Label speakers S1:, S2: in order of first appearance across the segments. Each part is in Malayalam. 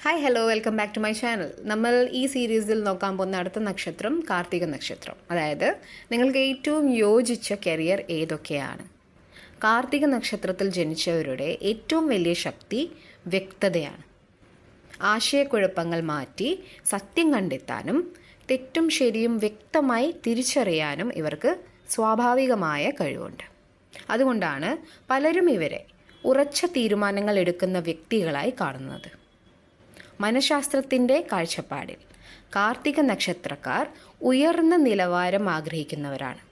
S1: Hi hello welcome back to my channel. നമ്മൾ ഈ സീരീസിൽ നോക്കാൻ പോകുന്ന അടുത്ത നക്ഷത്രം കാർത്തിക നക്ഷത്രം. അതായത് നിങ്ങൾക്ക് ഏറ്റവും യോജിച്ച കരിയർ ഏതൊക്കെയാണ്? കാർത്തിക നക്ഷത്രത്തിൽ ജനിച്ചവരുടെ ഏറ്റവും വലിയ ശക്തി വ്യക്തതയാണ്. ആശയക്കുഴപ്പങ്ങൾ മാറ്റി സത്യം കണ്ടെത്താനും തെറ്റും ശരിയും വ്യക്തമായി തിരിച്ചറിയാനും ഇവർക്ക് സ്വാഭാവികമായ കഴിവുണ്ട്. അതുകൊണ്ടാണ് പലരും ഇവരെ ഉറച്ച തീരുമാനങ്ങൾ എടുക്കുന്ന വ്യക്തികളായി കാണുന്നത്. മനഃശാസ്ത്രത്തിൻ്റെ കാഴ്ചപ്പാടിൽ കാർത്തിക നക്ഷത്രക്കാർ ഉയർന്ന നിലവാരം ആഗ്രഹിക്കുന്നവരാണ്.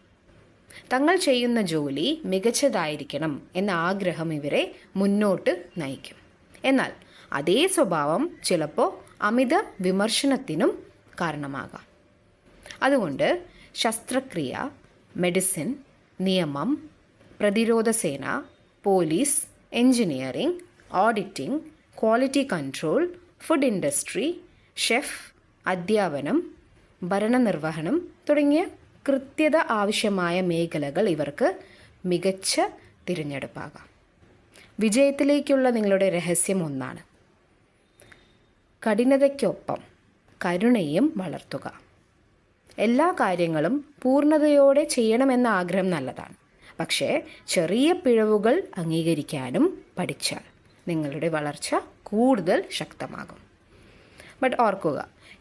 S1: തങ്ങൾ ചെയ്യുന്ന ജോലി മികച്ചതായിരിക്കണം എന്ന ആഗ്രഹം ഇവരെ മുന്നോട്ട് നയിക്കും. എന്നാൽ അതേ സ്വഭാവം ചിലപ്പോൾ അമിത വിമർശനത്തിനും കാരണമാകാം. അതുകൊണ്ട് ശസ്ത്രക്രിയ, മെഡിസിൻ, നിയമം, പ്രതിരോധ സേന, police, engineering, auditing, quality control, food industry, chef, അധ്യാപനം, ഭരണനിർവഹണം തുടങ്ങിയ കൃത്യത ആവശ്യമായ മേഖലകൾ ഇവർക്ക് മികച്ച തിരഞ്ഞെടുപ്പാകാം. വിജയത്തിലേക്കുള്ള നിങ്ങളുടെ രഹസ്യം ഒന്നാണ്: കഠിനതയ്ക്കൊപ്പം കരുണയും വളർത്തുക. എല്ലാ കാര്യങ്ങളും പൂർണ്ണതയോടെ ചെയ്യണമെന്ന ആഗ്രഹം നല്ലതാണ്, പക്ഷേ ചെറിയ പിഴവുകൾ അംഗീകരിക്കാനും പഠിച്ചാൽ നിങ്ങളുടെ വളർച്ച കൂടുതൽ ശക്തമാകും. ബട്ട് ഓർക്കുക,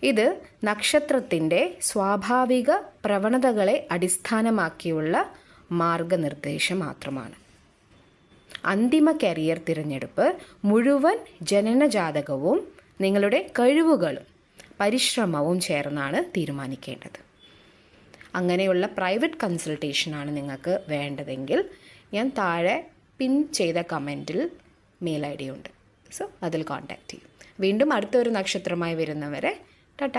S1: ഇത് നക്ഷത്രത്തിൻ്റെ സ്വാഭാവിക പ്രവണതകളെ അടിസ്ഥാനമാക്കിയുള്ള മാർഗനിർദ്ദേശം മാത്രമാണ്. അന്തിമ കരിയർ തിരഞ്ഞെടുപ്പ് മുഴുവൻ ജനനജാതകവും നിങ്ങളുടെ കഴിവുകളും പരിശ്രമവും ചേർന്നാണ് തീരുമാനിക്കേണ്ടത്. അങ്ങനെയുള്ള പ്രൈവറ്റ് കൺസൾട്ടേഷനാണ് നിങ്ങൾക്ക് വേണ്ടതെങ്കിൽ ഞാൻ താഴെ പിൻ ചെയ്ത കമൻറ്റിൽ മെയിൽ ID ഉണ്ട്. സോ അതിൽ കോൺടാക്റ്റ് ചെയ്യും. വീണ്ടും അടുത്തൊരു നക്ഷത്രമായി വരുന്നവരെ ടാറ്റ.